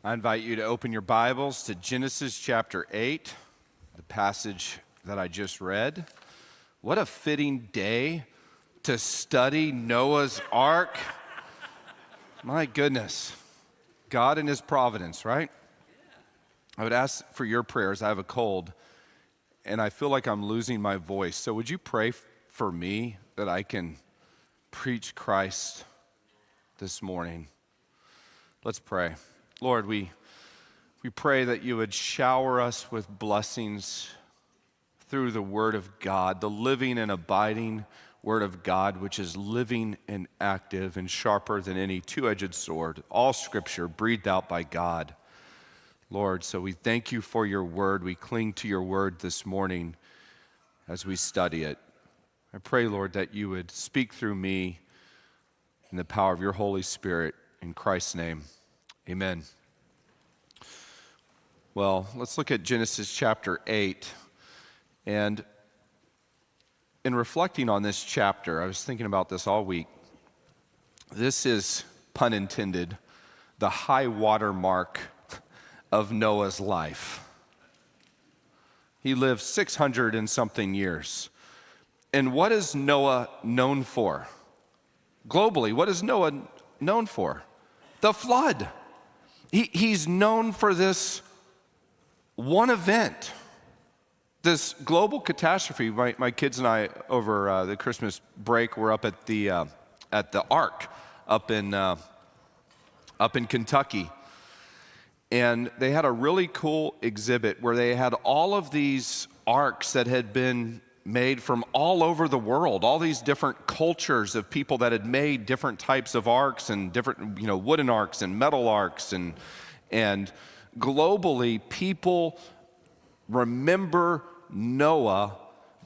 I invite you to open your Bibles to Genesis chapter 8, the passage that I just read. What a fitting day to study Noah's Ark. My goodness, God and his providence, right? I would ask for your prayers. I have a cold, and I feel like I'm losing my voice. So would you pray for me that I can preach Christ this morning? Let's pray. Lord, we pray that you would shower us with blessings through the Word of God, the living and abiding Word of God, which is living and active and sharper than any two-edged sword, all Scripture breathed out by God. Lord, so we thank you for your Word. We cling to your Word this morning as we study it. I pray, Lord, that you would speak through me in the power of your Holy Spirit. In Christ's name, amen. Well, let's look at Genesis chapter 8. And in reflecting on this chapter, I was thinking about this all week. This is, pun intended, the high water mark of Noah's life. He lived 600 and something years. And what is Noah known for? Globally, what is Noah known for? The flood. He's known for this one event, this global catastrophe. My kids and I, over the Christmas break, were up at the Ark up in Kentucky, and they had a really cool exhibit where they had all of these arks that had been made from all over the world, all these different cultures of people that had made different types of arks and different, wooden arks and metal arks, and globally, people remember Noah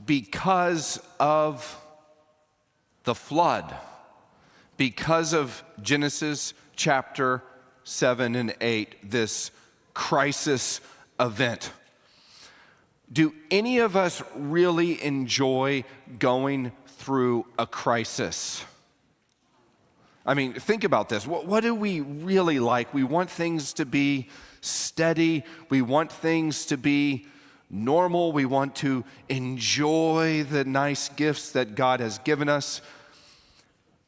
because of the flood, because of Genesis chapter 7 and 8, this crisis event. Do any of us really enjoy going through a crisis? I mean, think about this. What do we really like? We want things to be steady. We want things to be normal. We want to enjoy the nice gifts that God has given us.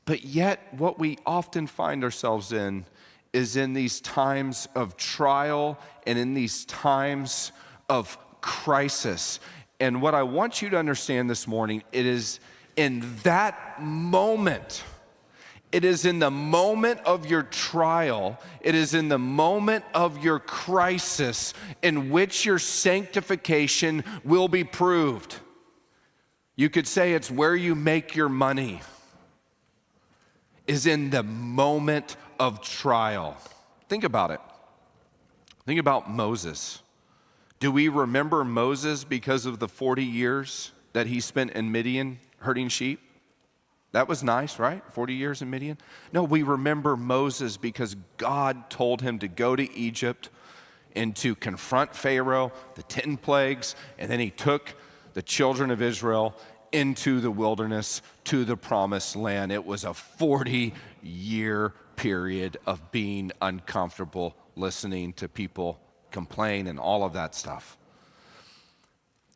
But yet, what we often find ourselves in is in these times of trial and in these times of crisis. And what I want you to understand this morning, it is in that moment, it is in the moment of your trial, it is in the moment of your crisis in which your sanctification will be proved. You could say it's where you make your money, is in the moment of trial. Think about it. Think about Moses. Do we remember Moses because of the 40 years that he spent in Midian herding sheep? That was nice, right? 40 years in Midian? No, we remember Moses because God told him to go to Egypt and to confront Pharaoh, the 10 plagues, and then he took the children of Israel into the wilderness to the promised land. It was a 40-year period of being uncomfortable, listening to people complain and all of that stuff.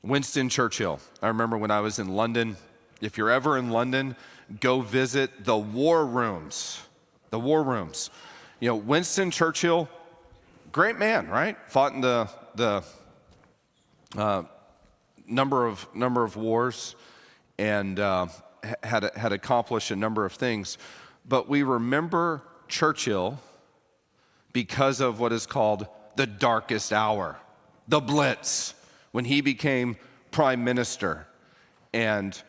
Winston Churchill. I remember when I was in London. If you're ever in London, go visit the war rooms. The war rooms. Winston Churchill, great man, right? Fought in the number of wars and had accomplished a number of things. But we remember Churchill because of what is called the darkest hour, the Blitz, when he became prime minister. And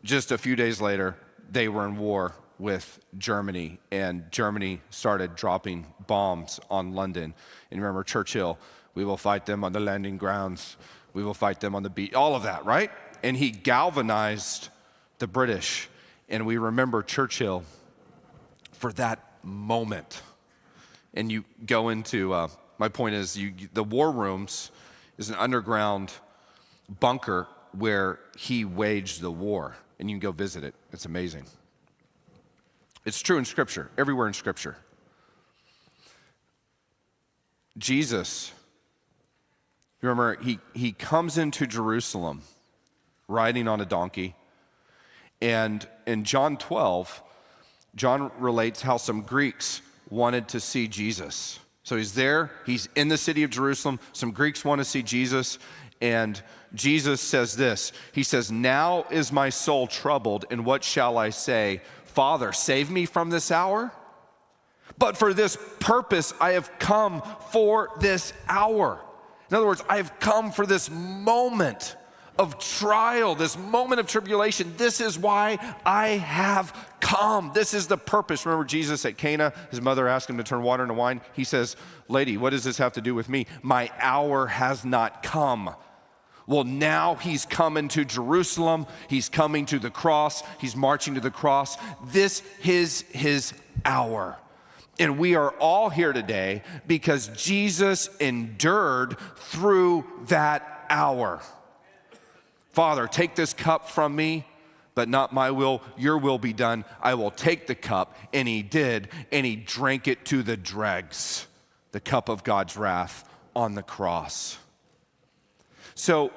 just a few days later, they were in war with Germany, and Germany started dropping bombs on London. And remember Churchill, we will fight them on the landing grounds, we will fight them on the beach, all of that, right? And he galvanized the British. And we remember Churchill for that moment. And you go into, my point is, the war rooms is an underground bunker where he waged the war. And you can go visit it. It's amazing. It's true in Scripture, everywhere in Scripture. Jesus, remember, he comes into Jerusalem riding on a donkey. And in John 12, John relates how some Greeks wanted to see Jesus. So he's there, he's in the city of Jerusalem. Some Greeks want to see Jesus. And Jesus says this. He says, "Now is my soul troubled, and what shall I say? Father, save me from this hour? But for this purpose I have come for this hour." In other words, I have come for this moment of trial, this moment of tribulation. This is why I have come. This is the purpose. Remember Jesus at Cana, his mother asked him to turn water into wine. He says, "Lady, what does this have to do with me? My hour has not come." Well, now he's coming to Jerusalem. He's coming to the cross. He's marching to the cross. This is his hour. And we are all here today because Jesus endured through that hour. "Father, take this cup from me, but not my will, your will be done. I will take the cup." And he did, and he drank it to the dregs, the cup of God's wrath on the cross. So,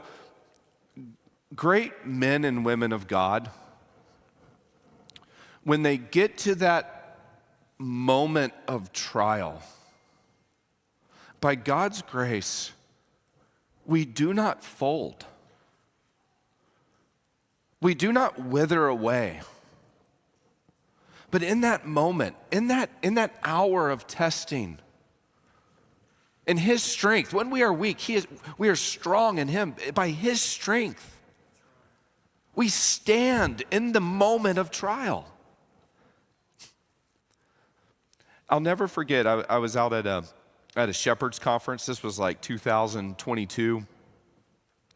great men and women of God, when they get to that moment of trial, by God's grace, we do not fold. We do not wither away. But in that moment, in that hour of testing, in his strength, when we are weak, we are strong in him. By his strength, we stand in the moment of trial. I'll never forget, I was out at a shepherd's conference. This was like 2022,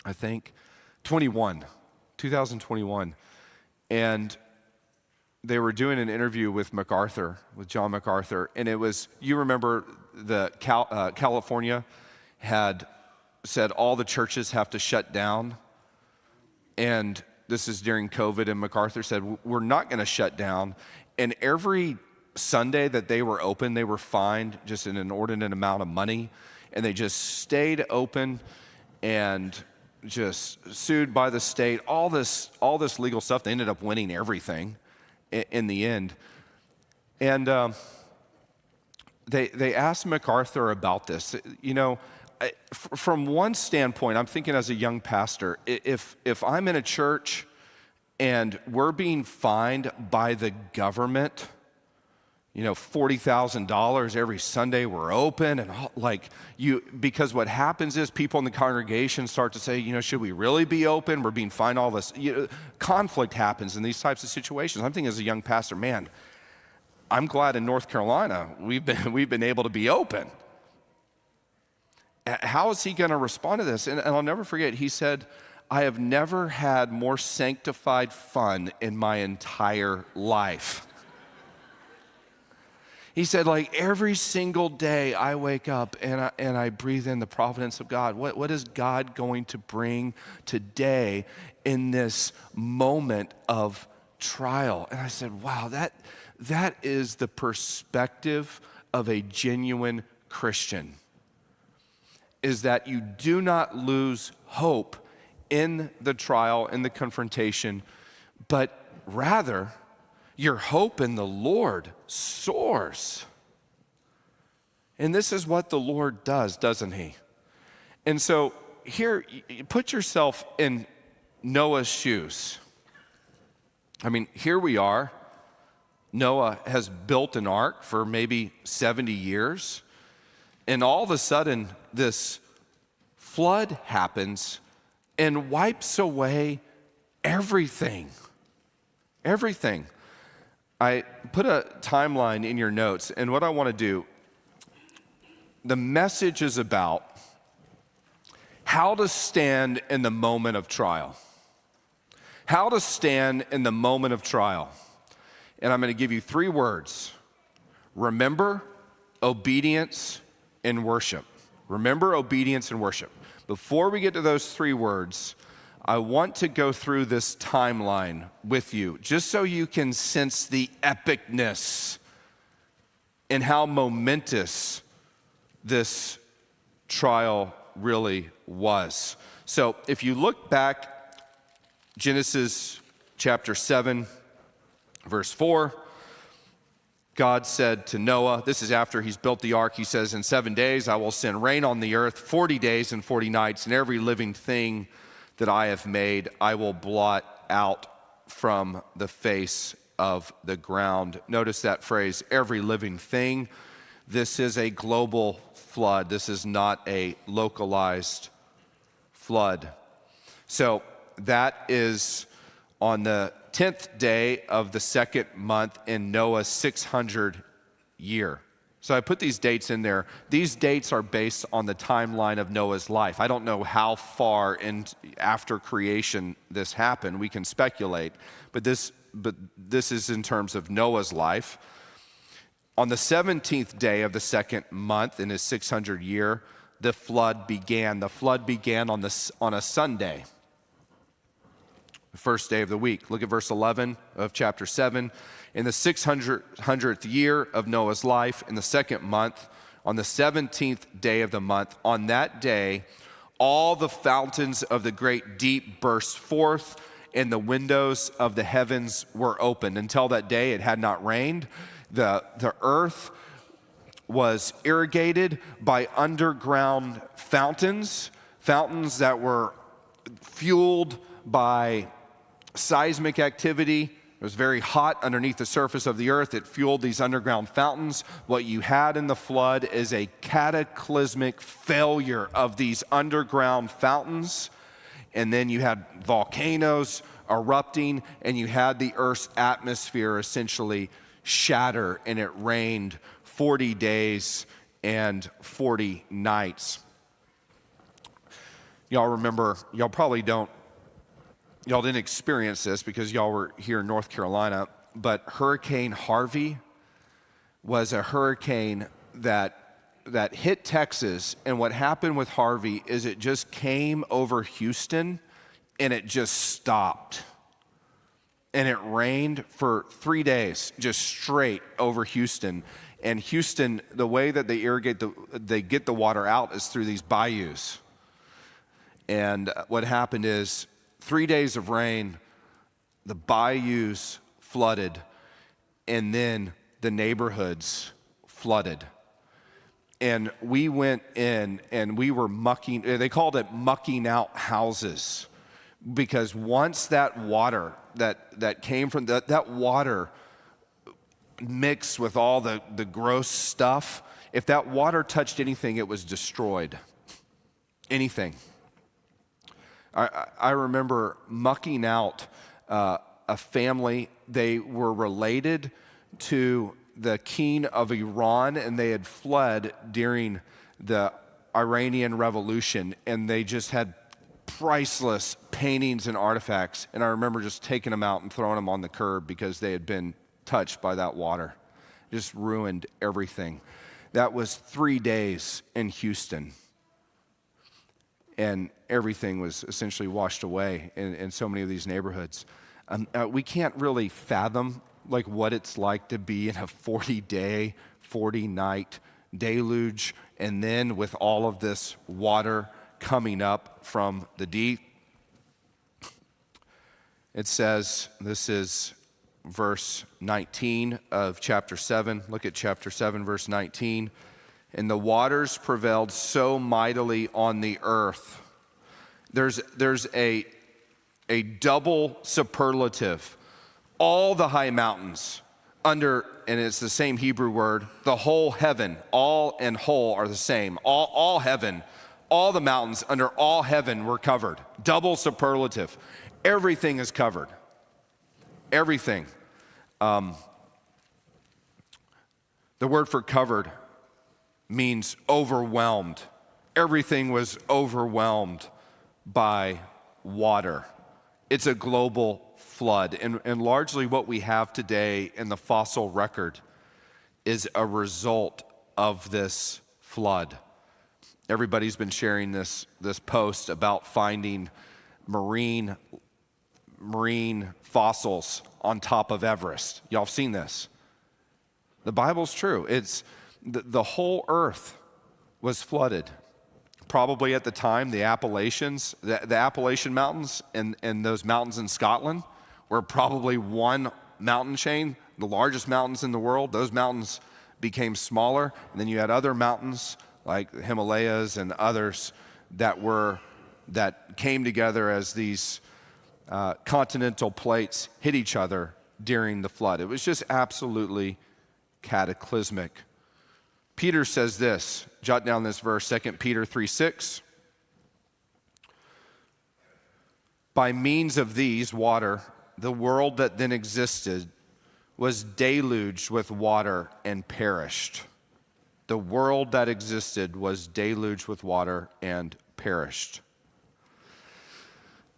I think, 2021. And they were doing an interview with John MacArthur. And it was, you remember California had said all the churches have to shut down. And this is during COVID, and MacArthur said, "We're not going to shut down." And every Sunday that they were open, they were fined just an inordinate amount of money, and they just stayed open and just sued by the state, all this legal stuff. They ended up winning everything in the end. And they asked MacArthur about this. You know, from one standpoint, I'm thinking as a young pastor, if I'm in a church and we're being fined by the government, $40,000 every Sunday we're open, and because what happens is people in the congregation start to say, should we really be open? We're being fined all this. Conflict happens in these types of situations. I'm thinking as a young pastor, man, I'm glad in North Carolina we've been able to be open. How is he going to respond to this? And I'll never forget, he said, "I have never had more sanctified fun in my entire life." He said, every single day I wake up and I breathe in the providence of God. What is God going to bring today in this moment of trial? And I said, wow, that is the perspective of a genuine Christian, is that you do not lose hope in the trial, in the confrontation, but rather your hope in the Lord soars. And this is what the Lord does, doesn't he? And so here, put yourself in Noah's shoes. I mean, here we are. Noah has built an ark for maybe 70 years. And all of a sudden, this flood happens and wipes away everything. Everything. I put a timeline in your notes, and what I want to do, the message is about how to stand in the moment of trial. How to stand in the moment of trial. And I'm going to give you 3 words: remember, obedience, and worship. Remember, obedience, and worship. Before we get to those 3 words, I want to go through this timeline with you, just so you can sense the epicness and how momentous this trial really was. So if you look back, Genesis chapter 7, verse 4, God said to Noah, this is after he's built the ark, he says, in 7 days I will send rain on the earth, 40 days and 40 nights, and every living thing that I have made I will blot out from the face of the ground. Notice that phrase, every living thing. This is a global flood. This is not a localized flood. So that is on the 10th day of the second month in Noah's 600 year. So I put these dates in there. These dates are based on the timeline of Noah's life. I don't know how far in after creation this happened. We can speculate, but this is in terms of Noah's life. On the 17th day of the second month in his 600 year, the flood began. The flood began on a Sunday, the first day of the week. Look at verse 11 of chapter 7. In the 600th year of Noah's life, in the second month, on the 17th day of the month, on that day, all the fountains of the great deep burst forth, and the windows of the heavens were opened. Until that day, it had not rained. The earth was irrigated by underground fountains that were fueled by seismic activity. It was very hot underneath the surface of the earth. It fueled these underground fountains. What you had in the flood is a cataclysmic failure of these underground fountains. And then you had volcanoes erupting, and you had the earth's atmosphere essentially shatter, and it rained 40 days and 40 nights. Y'all remember, y'all didn't experience this because y'all were here in North Carolina, but Hurricane Harvey was a hurricane that hit Texas, and what happened with Harvey is it just came over Houston and it just stopped. And it rained for 3 days, just straight over Houston. And Houston, the way that they get the water out is through these bayous. And what happened is 3 days of rain, the bayous flooded, and then the neighborhoods flooded. And we went in and we were mucking, they called it mucking out houses. Because once that water that came from that water mixed with all the gross stuff, if that water touched anything, it was destroyed. Anything. I remember mucking out a family. They were related to the king of Iran, and they had fled during the Iranian Revolution, and they just had priceless paintings and artifacts. And I remember just taking them out and throwing them on the curb because they had been touched by that water. Just ruined everything. That was 3 days in Houston. And everything was essentially washed away in so many of these neighborhoods. We can't really fathom like what it's like to be in a 40-day, 40-night deluge, and then with all of this water coming up from the deep. It says, this is verse 19 of chapter 7. Look at chapter 7, verse 19. And the waters prevailed so mightily on the earth. There's a double superlative. All the high mountains under, and it's the same Hebrew word, the whole heaven, all and whole are the same. All heaven, all the mountains under all heaven were covered. Double superlative. Everything is covered. Everything. The word for covered means overwhelmed. Everything was overwhelmed by water. It's a global flood. And largely what we have today in the fossil record is a result of this flood. Everybody's been sharing this post about finding marine fossils on top of Everest. Y'all have seen this. The Bible's true. It's the whole earth was flooded. probably at the time the Appalachians, the Appalachian Mountains and those mountains in Scotland were probably one mountain chain, the largest mountains in the world. Those mountains became smaller, and then you had other mountains like the Himalayas and others that came together as these continental plates hit each other during the flood. It was just absolutely cataclysmic. Peter says this, jot down this verse, 2 Peter 3:6. By means of these, water, the world that then existed was deluged with water and perished. The world that existed was deluged with water and perished.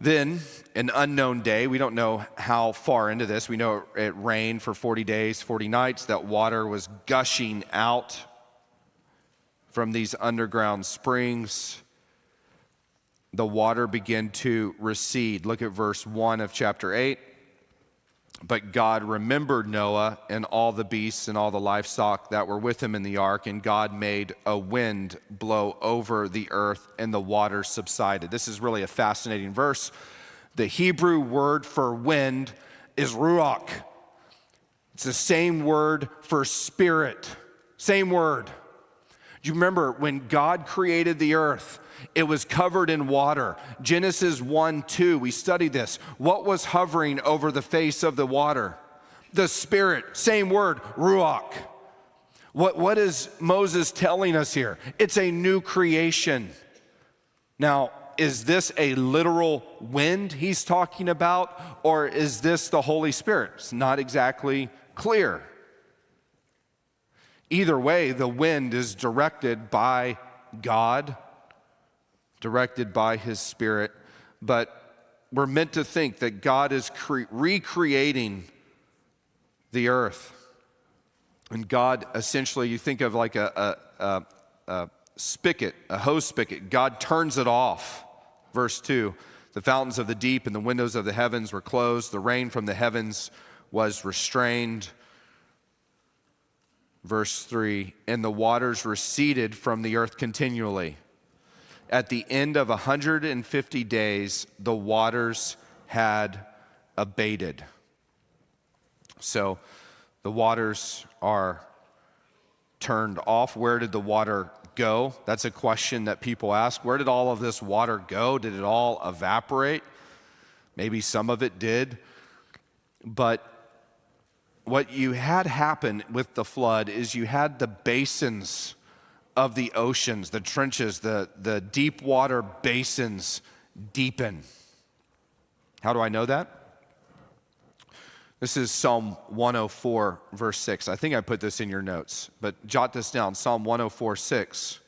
Then, an unknown day, we don't know how far into this, we know it rained for 40 days, 40 nights, that water was gushing out from these underground springs. The water began to recede. Look at verse 1 of chapter 8. But God remembered Noah and all the beasts and all the livestock that were with him in the ark, and God made a wind blow over the earth, and the waters subsided. This is really a fascinating verse. The Hebrew word for wind is ruach. It's the same word for spirit. Same word. Do you remember when God created the earth? It was covered in water. Genesis 1:2, we studied this. What was hovering over the face of the water? The Spirit, same word, ruach. What is Moses telling us here? It's a new creation. Now, is this a literal wind he's talking about, or is this the Holy Spirit? It's not exactly clear. Either way, the wind is directed by God, directed by his Spirit, but we're meant to think that God is recreating the earth. And God, essentially, you think of like a spigot, a hose spigot. God turns it off. Verse 2, the fountains of the deep and the windows of the heavens were closed. The rain from the heavens was restrained. Verse 3, and the waters receded from the earth continually. At the end of 150 days, the waters had abated. So the waters are turned off. Where did the water go? That's a question that people ask. Where did all of this water go? Did it all evaporate? Maybe some of it did. But what you had happen with the flood is you had the basins of the oceans, the trenches, the deep water basins deepen. How do I know that? This is Psalm 104, verse 6. I think I put this in your notes, but jot this down. Psalm 104, 6.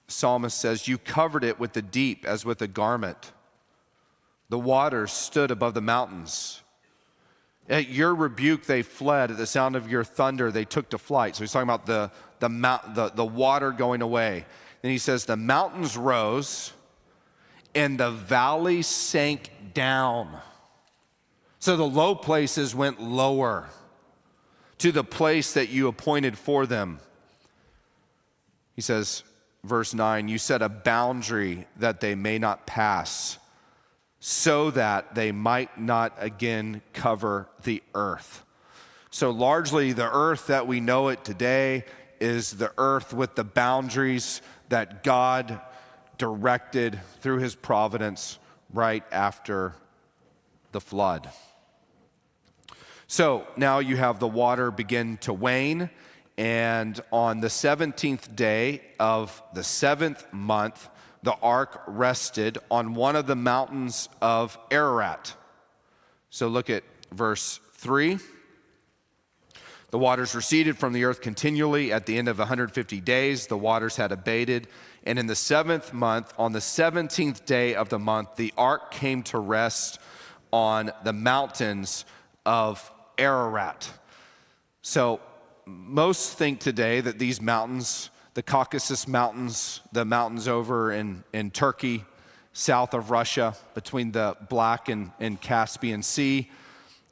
The psalmist says, you covered it with the deep as with a garment. The waters stood above the mountains. At your rebuke they fled. At the sound of your thunder they took to flight. So he's talking about the water going away. Then he says the mountains rose and the valleys sank down. So the low places went lower to the place that you appointed for them. He says, verse 9, you set a boundary that they may not pass, so that they might not again cover the earth. So largely the earth that we know it today is the earth with the boundaries that God directed through his providence right after the flood. So now you have the water begin to wane, and on the 17th day of the 7th month, the ark rested on one of the mountains of Ararat. So look at verse 3. The waters receded from the earth continually. At the end of 150 days, the waters had abated. And in the 7th month, on the 17th day of the month, the ark came to rest on the mountains of Ararat. So most think today that these mountains, the Caucasus Mountains, the mountains over in Turkey, south of Russia, between the Black and Caspian Sea,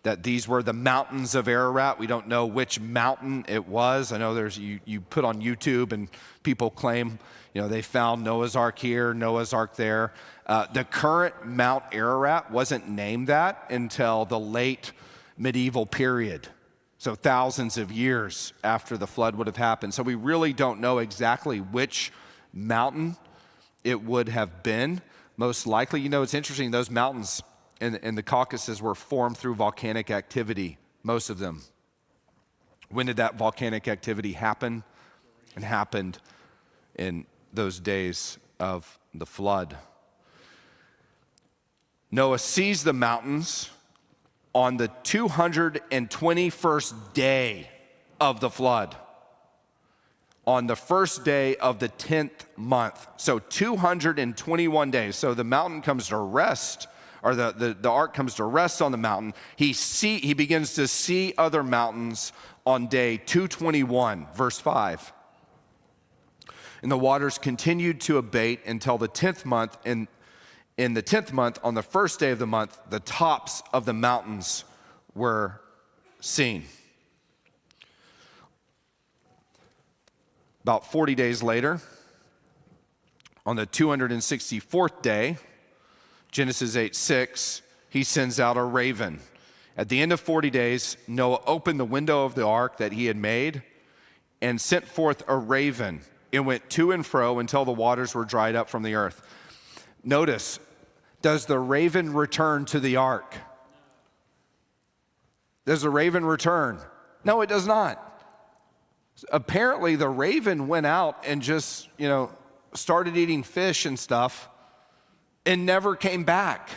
that these were the mountains of Ararat. We don't know which mountain it was. I know you put on YouTube and people claim, they found Noah's Ark here, Noah's Ark there. The current Mount Ararat wasn't named that until the late medieval period. So thousands of years after the flood would have happened. So we really don't know exactly which mountain it would have been. Most likely, it's interesting, those mountains in the Caucasus were formed through volcanic activity, most of them. When did that volcanic activity happen? It happened in those days of the flood. Noah sees the mountains on the 221st day of the flood. On the first day of the 10th month. So 221 days. So the mountain comes to rest, or the ark comes to rest on the mountain. He begins to see other mountains on day 221, verse 5. And the waters continued to abate until the 10th month. In the 10th month, on the first day of the month, the tops of the mountains were seen. About 40 days later, on the 264th day, Genesis 8:6, he sends out a raven. At the end of 40 days, Noah opened the window of the ark that he had made and sent forth a raven. It went to and fro until the waters were dried up from the earth. Notice, does the raven return to the ark? Does the raven return? No, it does not. Apparently, the raven went out and just, started eating fish and stuff and never came back.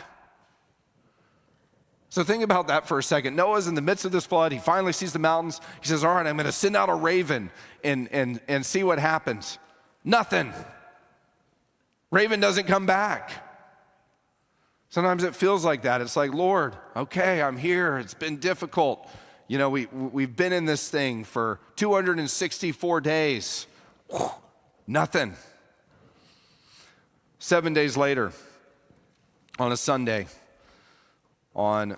So think about that for a second. Noah's in the midst of this flood. He finally sees the mountains. He says, all right, I'm going to send out a raven and see what happens. Nothing. Raven doesn't come back. Sometimes it feels like that. It's like, Lord, okay, I'm here. It's been difficult. We've been in this thing for 264 days. Nothing. 7 days later, on a Sunday, on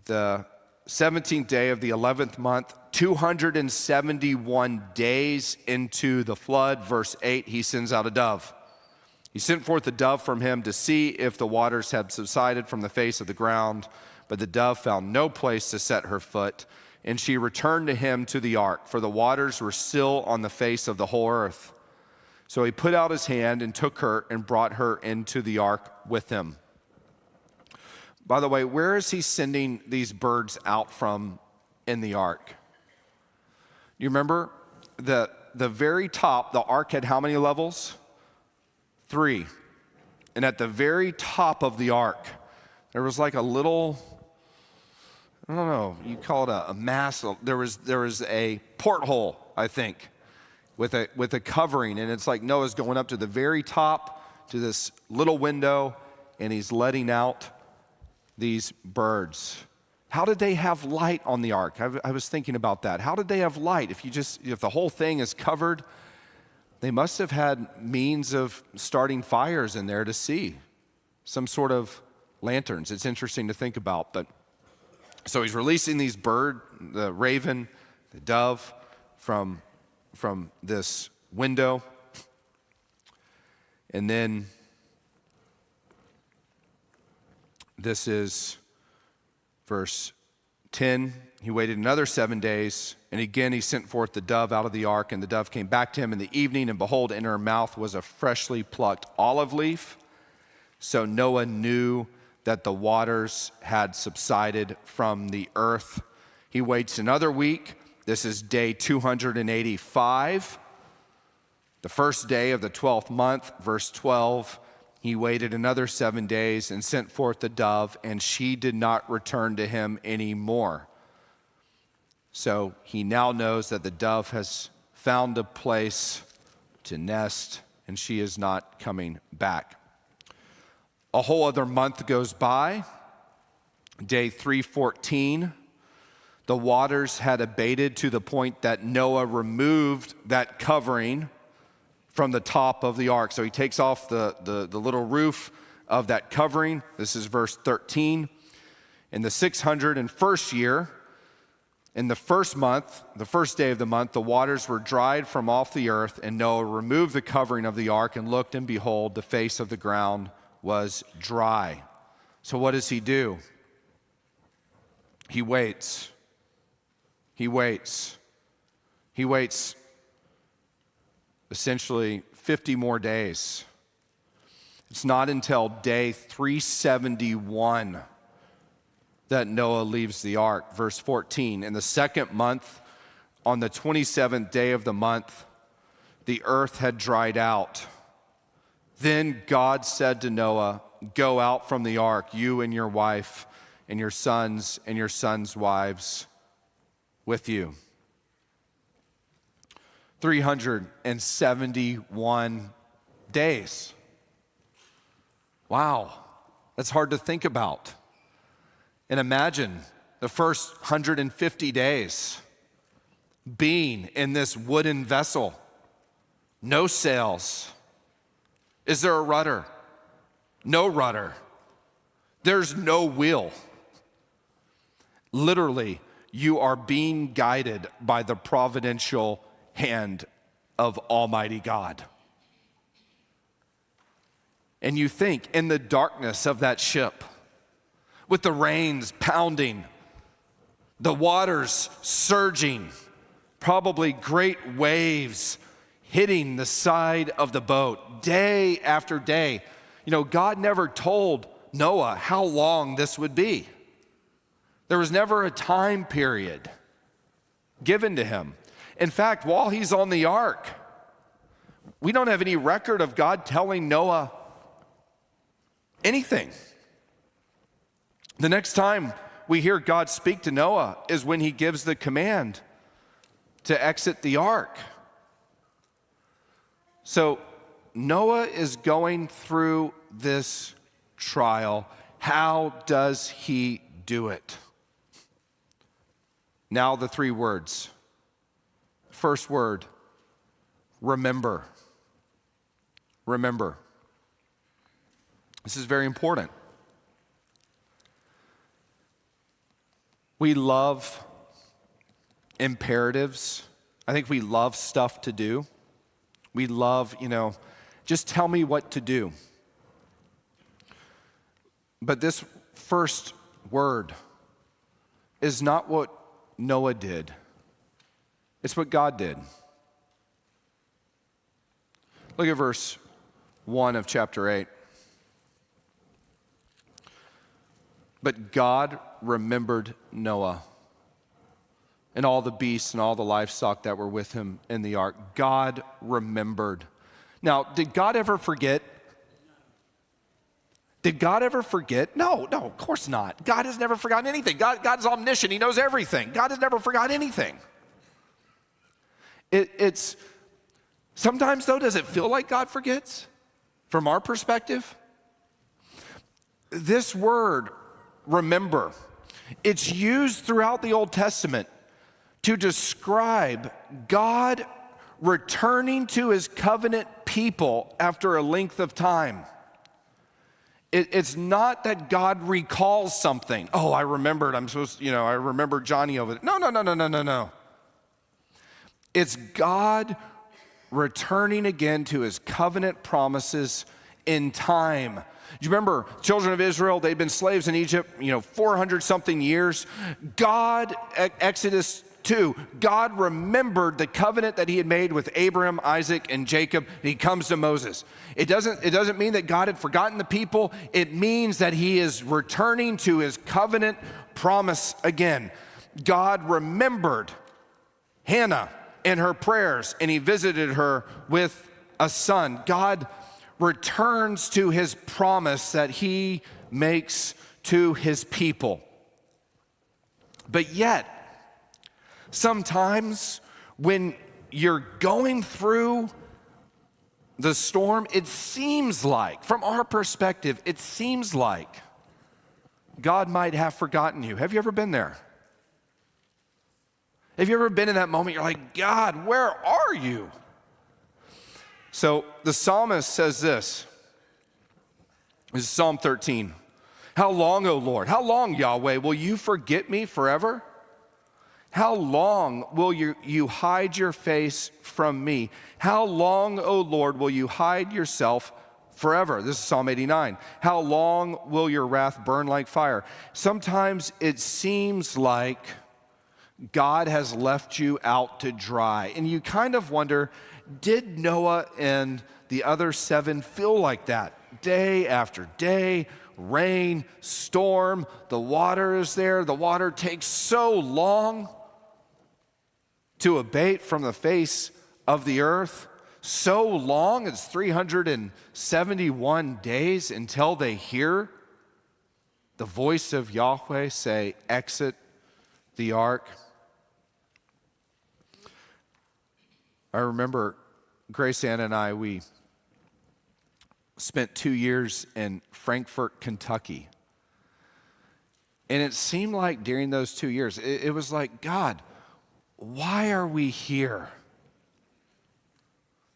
the 17th day of the 11th month, 271 days into the flood, verse 8, he sends out a dove. He sent forth a dove from him to see if the waters had subsided from the face of the ground. But the dove found no place to set her foot, and she returned to him to the ark, for the waters were still on the face of the whole earth. So he put out his hand and took her and brought her into the ark with him. By the way, where is he sending these birds out from in the ark? You remember the very top, the ark had how many levels? 3. And at the very top of the ark, there was like a little, I don't know, you call it a mass. There was a porthole, I think, with a covering, and it's like Noah's going up to the very top to this little window, and he's letting out these birds. How did they have light on the ark? I was thinking about that. How did they have light? If the whole thing is covered, they must have had means of starting fires in there to see, some sort of lanterns. It's interesting to think about. But so he's releasing these birds, the raven, the dove, from this window. And then this is verse 10. He waited another 7 days, and again he sent forth the dove out of the ark, and the dove came back to him in the evening, and behold, in her mouth was a freshly plucked olive leaf. So Noah knew that the waters had subsided from the earth. He waits another week. This is day 285, the first day of the 12th month, verse 12. He waited another 7 days and sent forth the dove, and she did not return to him anymore. So he now knows that the dove has found a place to nest, and she is not coming back. A whole other month goes by. Day 314, the waters had abated to the point that Noah removed that covering from the top of the ark. So he takes off the little roof of that covering. This is verse 13. In the 601st year, in the first month, the first day of the month, the waters were dried from off the earth, and Noah removed the covering of the ark and looked, and behold, the face of the ground was dry. So what does he do? He waits. He waits. He waits essentially 50 more days. It's not until day 371 that Noah leaves the ark. Verse 14, in the second month, on the 27th day of the month, the earth had dried out. Then God said to Noah, go out from the ark, you and your wife and your sons wives with you. 371 days. Wow, that's hard to think about. And imagine the first 150 days being in this wooden vessel, no sails. Is there a rudder? No rudder. There's no wheel. Literally, you are being guided by the providential hand of Almighty God. And you think in the darkness of that ship, with the rains pounding, the waters surging, probably great waves hitting the side of the boat day after day. You know, God never told Noah how long this would be. There was never a time period given to him. In fact, while he's on the ark, we don't have any record of God telling Noah anything. The next time we hear God speak to Noah is when he gives the command to exit the ark. So Noah is going through this trial. How does he do it? Now the three words. First word, remember. Remember. This is very important. We love imperatives. I think we love stuff to do. We love, just tell me what to do. But this first word is not what Noah did. It's what God did. Look at verse 1 of chapter 8. But God remembered Noah and all the beasts and all the livestock that were with him in the ark. God remembered. Now, did God ever forget? Did God ever forget? No, of course not. God has never forgotten anything. God's omniscient. He knows everything. God has never forgot anything. It's sometimes, though, does it feel like God forgets? From our perspective? This word, remember, it's used throughout the Old Testament to describe God returning to his covenant people after a length of time. It's not that God recalls something. Oh, I remembered. I remember Johnny over there. No. It's God returning again to his covenant promises in time. Do you remember children of Israel? They'd been slaves in Egypt, 400 something years. God, Exodus 2, God remembered the covenant that he had made with Abraham, Isaac, and Jacob, and he comes to Moses. It doesn't mean that God had forgotten the people. It means that he is returning to his covenant promise again. God remembered Hannah and her prayers, and he visited her with a son. God returns to his promise that he makes to his people. But yet, sometimes when you're going through the storm, it seems like, from our perspective, it seems like God might have forgotten you. Have you ever been there? Have you ever been in that moment? You're like, God, where are you? So the psalmist says this. This is Psalm 13. How long, O Lord? How long, Yahweh, will you forget me forever? How long will you hide your face from me? How long, O Lord, will you hide yourself forever? This is Psalm 89. How long will your wrath burn like fire? Sometimes it seems like God has left you out to dry. And you kind of wonder, did Noah and the other 7 feel like that? Day after day, rain, storm, the water is there. The water takes so long to abate from the face of the earth. So long, it's 371 days until they hear the voice of Yahweh say, exit the ark. I remember Grace Ann and I, we spent 2 years in Frankfort, Kentucky. And it seemed like during those 2 years, it was like, God, why are we here?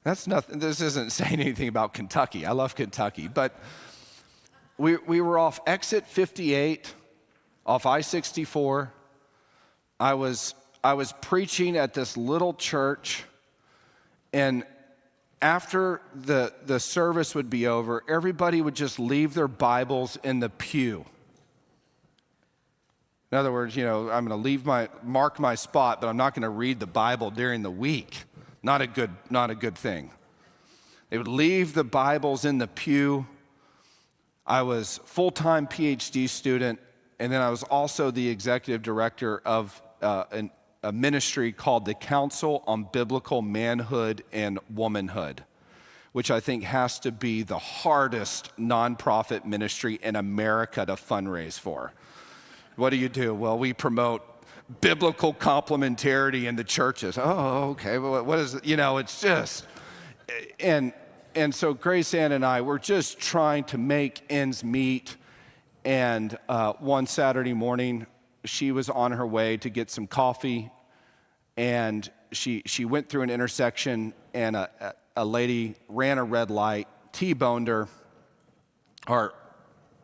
That's nothing. This isn't saying anything about Kentucky. I love Kentucky. But we were off exit 58, off I-64. I was preaching at this little church, and after the service would be over, everybody would just leave their Bibles in the pew. In other words, I'm going to mark my spot, but I'm not going to read the Bible during the week. Not a good thing. They would leave the Bibles in the pew. I was full-time PhD student, and then I was also the executive director of a ministry called the Council on Biblical Manhood and Womanhood, which I think has to be the hardest nonprofit ministry in America to fundraise for. What do? Well, we promote biblical complementarity in the churches. Oh, okay. Well, what is it? It's just, and so Grace Ann and I were just trying to make ends meet. And one Saturday morning, she was on her way to get some coffee, and she went through an intersection, and a lady ran a red light, T-boned her. Our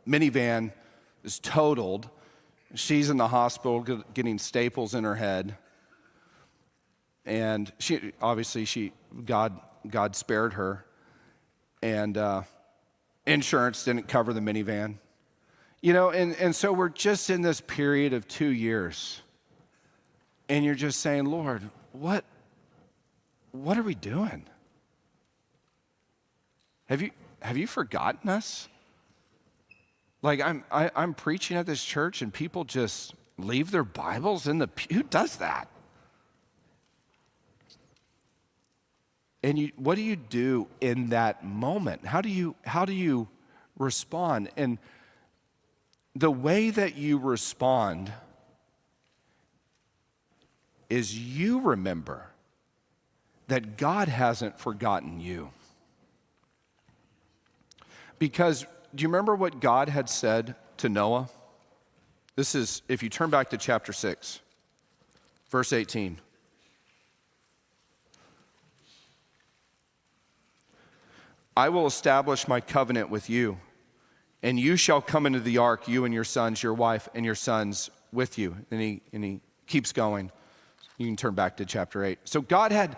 minivan is totaled. She's in the hospital getting staples in her head. And God spared her. And insurance didn't cover the minivan. And so we're just in this period of 2 years. And you're just saying, Lord, what are we doing? Have you forgotten us? Like I'm preaching at this church and people just leave their Bibles in the pew. Who does that? And what do you do in that moment? How do you respond? And the way that you respond is you remember that God hasn't forgotten you. Because do you remember what God had said to Noah? This is, if you turn back to chapter 6, verse 18. I will establish my covenant with you, and you shall come into the ark, you and your sons, your wife, and your sons with you. And he keeps going. You can turn back to chapter 8. So God had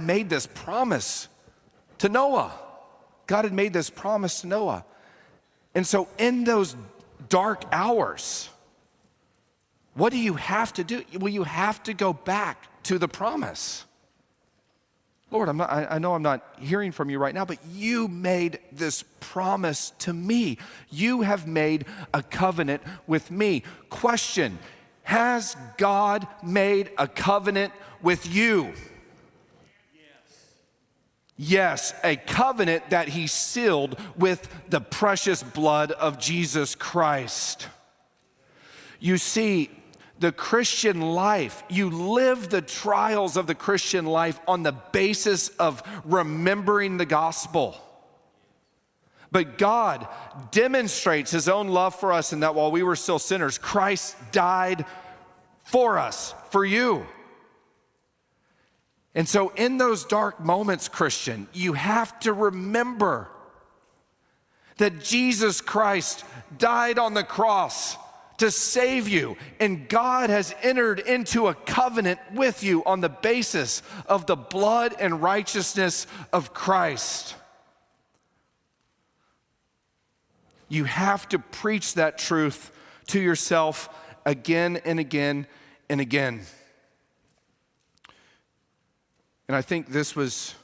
made this promise to Noah. God had made this promise to Noah. And so in those dark hours, what do you have to do? Well, you have to go back to the promise. Lord, I know I'm not hearing from you right now, but you made this promise to me. You have made a covenant with me. Question, has God made a covenant with you? Yes, a covenant that he sealed with the precious blood of Jesus Christ. You see, the Christian life, you live the trials of the Christian life on the basis of remembering the gospel. But God demonstrates his own love for us in that while we were still sinners, Christ died for us, for you. And so in those dark moments, Christian, you have to remember that Jesus Christ died on the cross to save you, and God has entered into a covenant with you on the basis of the blood and righteousness of Christ. You have to preach that truth to yourself again and again and again. And I think this was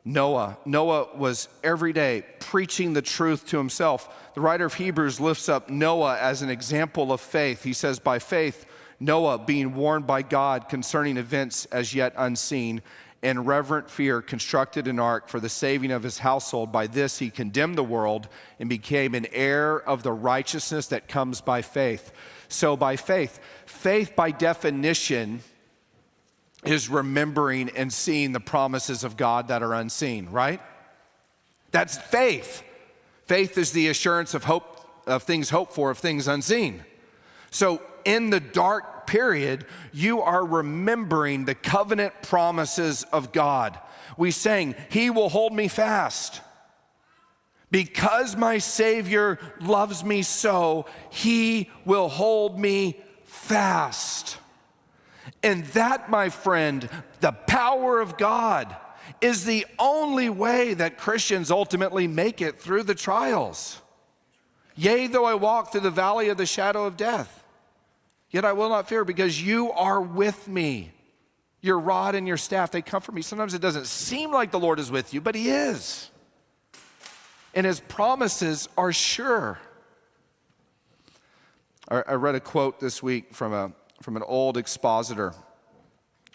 Noah. Noah was every day preaching the truth to himself. The writer of Hebrews lifts up Noah as an example of faith. He says, by faith, Noah, being warned by God concerning events as yet unseen, in reverent fear constructed an ark for the saving of his household. By this he condemned the world and became an heir of the righteousness that comes by faith. So by faith by definition is remembering and seeing the promises of God that are unseen, right? That's faith. Faith is the assurance of hope, of things hoped for, of things unseen. So in the dark period, you are remembering the covenant promises of God. We sang, He will hold me fast. Because my Savior loves me so, He will hold me fast. And that, my friend, the power of God is the only way that Christians ultimately make it through the trials. Yea, though I walk through the valley of the shadow of death, yet I will not fear, because you are with me. Your rod and your staff, they comfort me. Sometimes it doesn't seem like the Lord is with you, but He is. And His promises are sure. I read a quote this week from an old expositor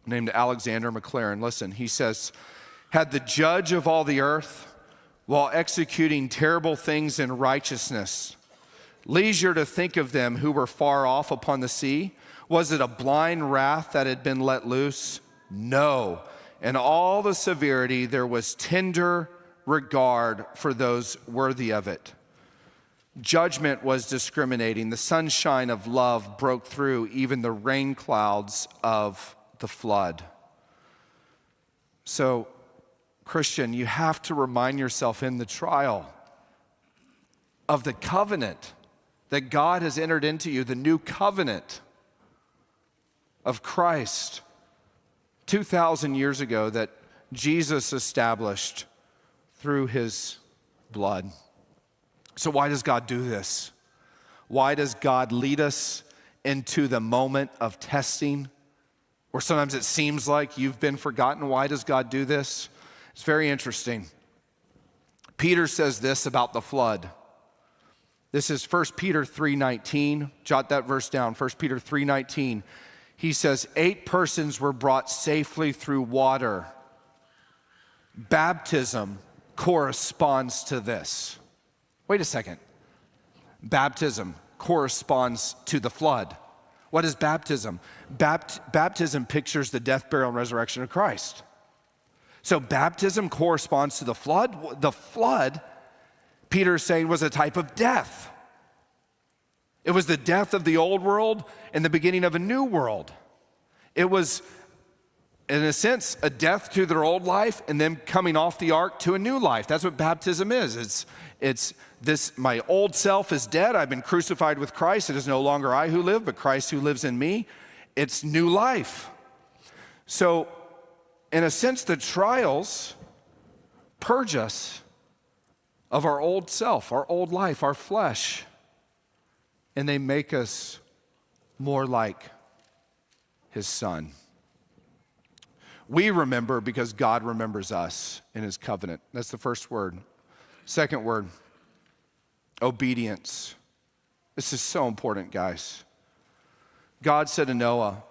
named Alexander McLaren. Listen, he says, had the judge of all the earth, while executing terrible things in righteousness, leisure to think of them who were far off upon the sea, was it a blind wrath that had been let loose? No. In all the severity, there was tender regard for those worthy of it. Judgment was discriminating. The sunshine of love broke through even the rain clouds of the flood. So, Christian, you have to remind yourself in the trial of the covenant that God has entered into you, the new covenant of Christ 2,000 years ago that Jesus established through His blood. So why does God do this? Why does God lead us into the moment of testing where sometimes it seems like you've been forgotten? Why does God do this? It's very interesting. Peter says this about the flood. This is 1 Peter 3:19. Jot that verse down, 1 Peter 3:19. He says, 8 persons were brought safely through water. Baptism corresponds to this. Wait a second. Baptism corresponds to the flood. What is baptism? Baptism pictures the death, burial, and resurrection of Christ. So baptism corresponds to the flood. The flood, Peter is saying, was a type of death. It was the death of the old world and the beginning of a new world. It was, in a sense, a death to their old life and then coming off the ark to a new life. That's what baptism is. It's this, my old self is dead. I've been crucified with Christ. It is no longer I who live, but Christ who lives in me. It's new life. So, in a sense, the trials purge us of our old self, our old life, our flesh, and they make us more like His Son. We remember because God remembers us in His covenant. That's the first word. Second word, obedience. This is so important, guys. God said to Noah,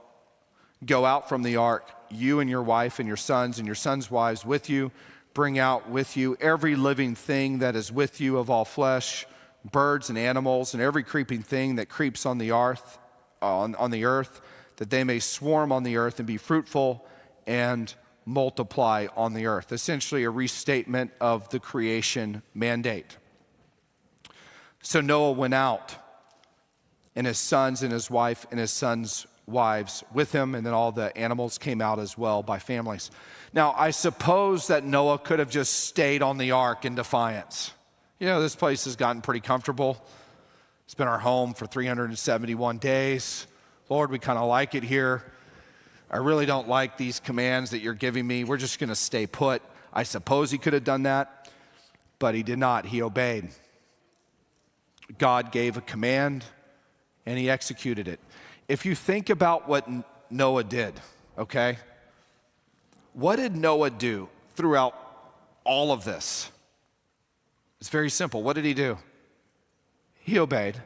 go out from the ark, you and your wife and your sons' wives with you. Bring out with you every living thing that is with you of all flesh, birds and animals, and every creeping thing that creeps on the earth, that they may swarm on the earth and be fruitful and multiply on the earth. Essentially a restatement of the creation mandate. So Noah went out, and his sons and his wife and his sons' wives with him, and then all the animals came out as well by families. Now, I suppose that Noah could have just stayed on the ark in defiance. this place has gotten pretty comfortable. It's been our home for 371 days. Lord, we kind of like it here. I really don't like these commands that you're giving me. We're just going to stay put. I suppose he could have done that, but he did not. He obeyed. God gave a command, and he executed it. If you think about what Noah did, okay? What did Noah do throughout all of this? It's very simple. What did he do? He obeyed.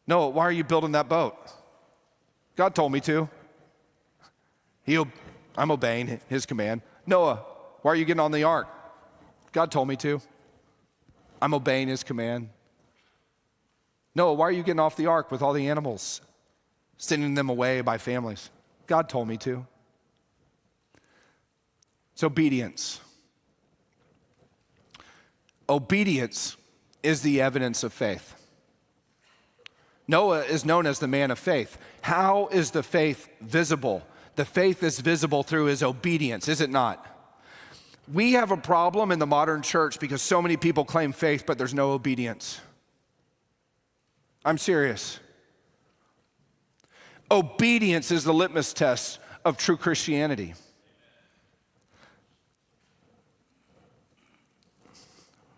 Noah, why are you building that boat? God told me to. I'm obeying his command. Noah, why are you getting on the ark? God told me to. I'm obeying his command. Noah, why are you getting off the ark with all the animals, sending them away by families? God told me to. It's obedience. Obedience is the evidence of faith. Noah is known as the man of faith. How is the faith visible? The faith is visible through his obedience, is it not? We have a problem in the modern church because so many people claim faith, but there's no obedience. I'm serious. Obedience is the litmus test of true Christianity.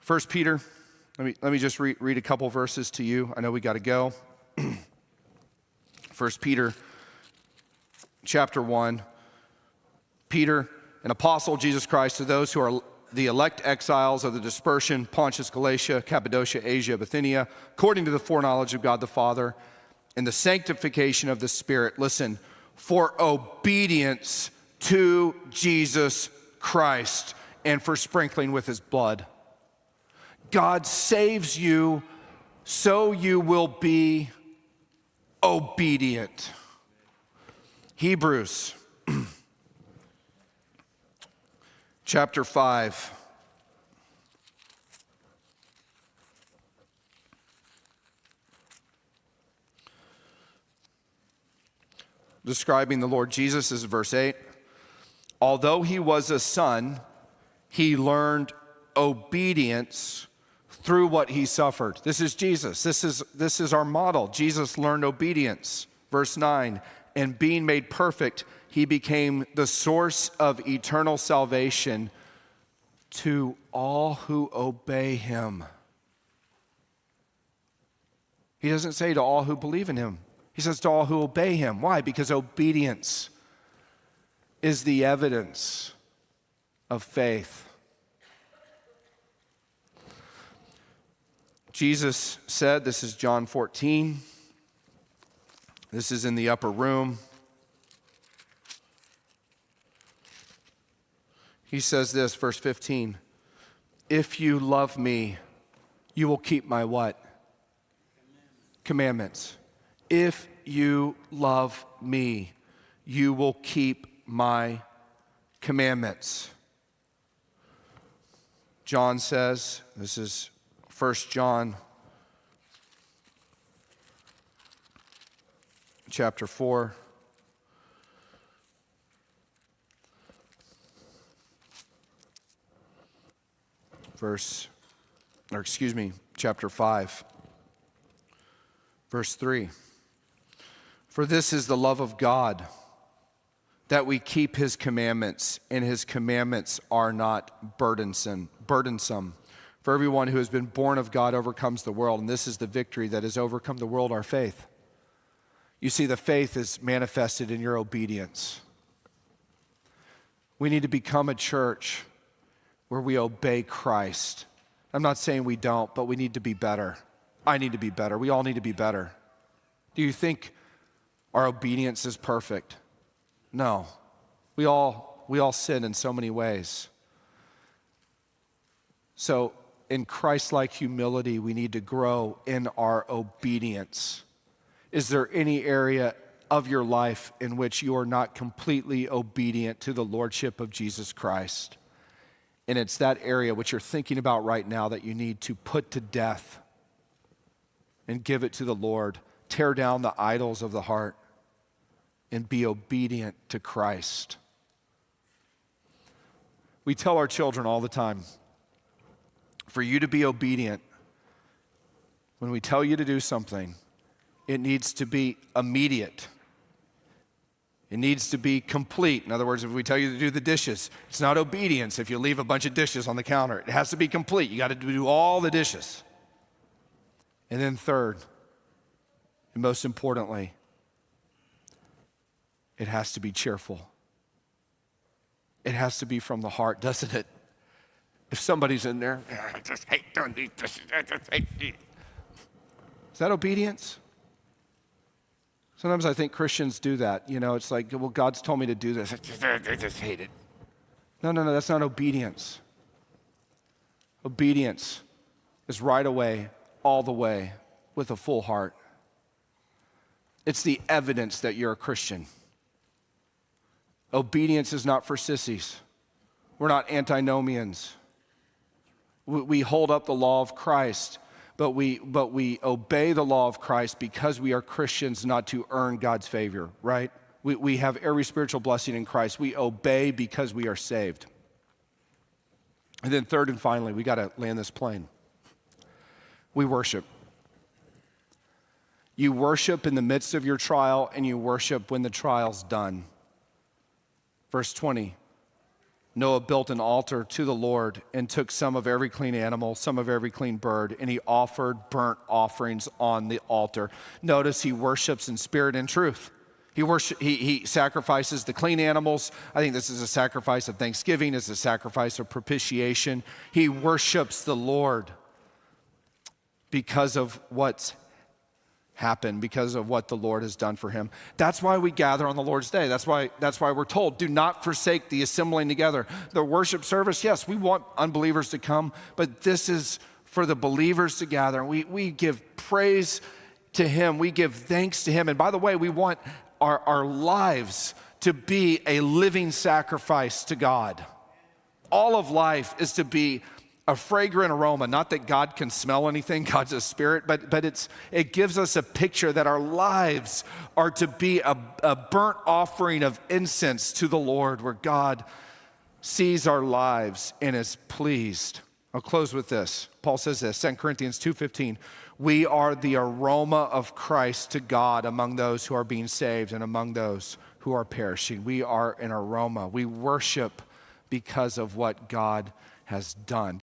First Peter, let me just read a couple verses to you. I know we got to go. First Peter chapter 1. Peter, an apostle of Jesus Christ, to those who are the elect exiles of the dispersion, Pontus, Galatia, Cappadocia, Asia, Bithynia, according to the foreknowledge of God the Father and the sanctification of the Spirit. Listen, for obedience to Jesus Christ and for sprinkling with his blood. God saves you so you will be obedient. Hebrews chapter 5. Describing the Lord Jesus is verse 8. Although he was a son, he learned obedience through what he suffered. This is Jesus. This is our model. Jesus learned obedience. Verse 9, and being made perfect, he became the source of eternal salvation to all who obey him. He doesn't say to all who believe in him. He says to all who obey him. Why? Because obedience is the evidence of faith. Jesus said, this is John 14. This is in the upper room. He says this, verse 15. If you love me, you will keep my what? Commandments. If you love me, you will keep my commandments. John says, this is 1 John chapter 4. Chapter 5, verse 3. For this is the love of God, that we keep his commandments, and his commandments are not burdensome. For everyone who has been born of God overcomes the world, and this is the victory that has overcome the world, our faith. You see, the faith is manifested in your obedience. We need to become a church where we obey Christ. I'm not saying we don't, but we need to be better. I need to be better. We all need to be better. Do you think our obedience is perfect? No. We all sin in so many ways. So in Christ-like humility, we need to grow in our obedience. Is there any area of your life in which you are not completely obedient to the lordship of Jesus Christ? And it's that area which you're thinking about right now that you need to put to death and give it to the Lord. Tear down the idols of the heart and be obedient to Christ. We tell our children all the time, For you to be obedient, when we tell you to do something, it needs to be immediate. It needs to be complete. In other words, if we tell you to do the dishes, it's not obedience if you leave a bunch of dishes on the counter. It has to be complete. You got to do all the dishes. And then third, and most importantly, it has to be cheerful. It has to be from the heart, doesn't it? If somebody's in there, I just hate doing these dishes. I just hate these. Is that obedience? Sometimes I think Christians do that. You know, it's like, well, God's told me to do this. I just hate it. No, that's not obedience. Obedience is right away, all the way, with a full heart. It's the evidence that you're a Christian. Obedience is not for sissies. We're not antinomians. We hold up the law of Christ, but we obey the law of Christ because we are Christians, not to earn God's favor, right? We have every spiritual blessing in Christ. We obey because we are saved. And then third and finally, we got to land this plane. We worship. You worship in the midst of your trial, and you worship when the trial's done. Verse 20. Noah built an altar to the Lord and took some of every clean animal, some of every clean bird, and he offered burnt offerings on the altar. Notice he worships in spirit and truth. He sacrifices the clean animals. I think this is a sacrifice of thanksgiving. It's a sacrifice of propitiation. He worships the Lord because of what's happened, because of what the Lord has done for him. That's why we gather on the Lord's Day. That's why we're told, do not forsake the assembling together. The worship service, yes, we want unbelievers to come, but this is for the believers to gather. We give praise to him. We give thanks to him. And by the way, we want our lives to be a living sacrifice to God. All of life is to be a fragrant aroma. Not that God can smell anything, God's a spirit, but it gives us a picture that our lives are to be a burnt offering of incense to the Lord, where God sees our lives and is pleased. I'll close with this. Paul says this, 2 Corinthians 2:15, we are the aroma of Christ to God among those who are being saved and among those who are perishing. We are an aroma. We worship because of what God has done.